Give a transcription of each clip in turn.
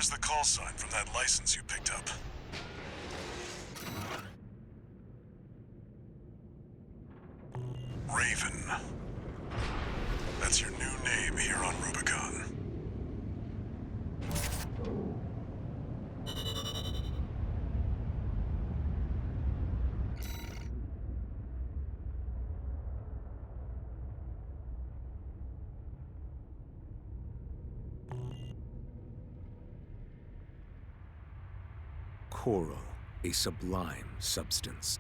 Where's the call sign from that license you picked up? Raven. That's your new name here on Rubicon. Coral, a sublime substance.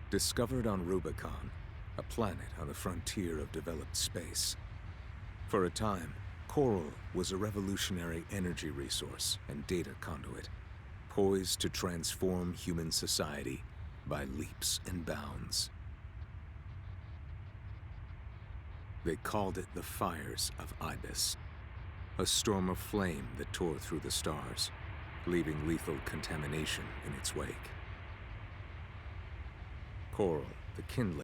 Discovered on Rubicon, a planet on the frontier of developed space. For a time, coral was a revolutionary energy resource and data conduit, poised to transform human society by leaps and bounds. They called it the Fires of Ibis, a storm of flame that tore through the stars, leaving lethal contamination in its wake. Coral, the kindling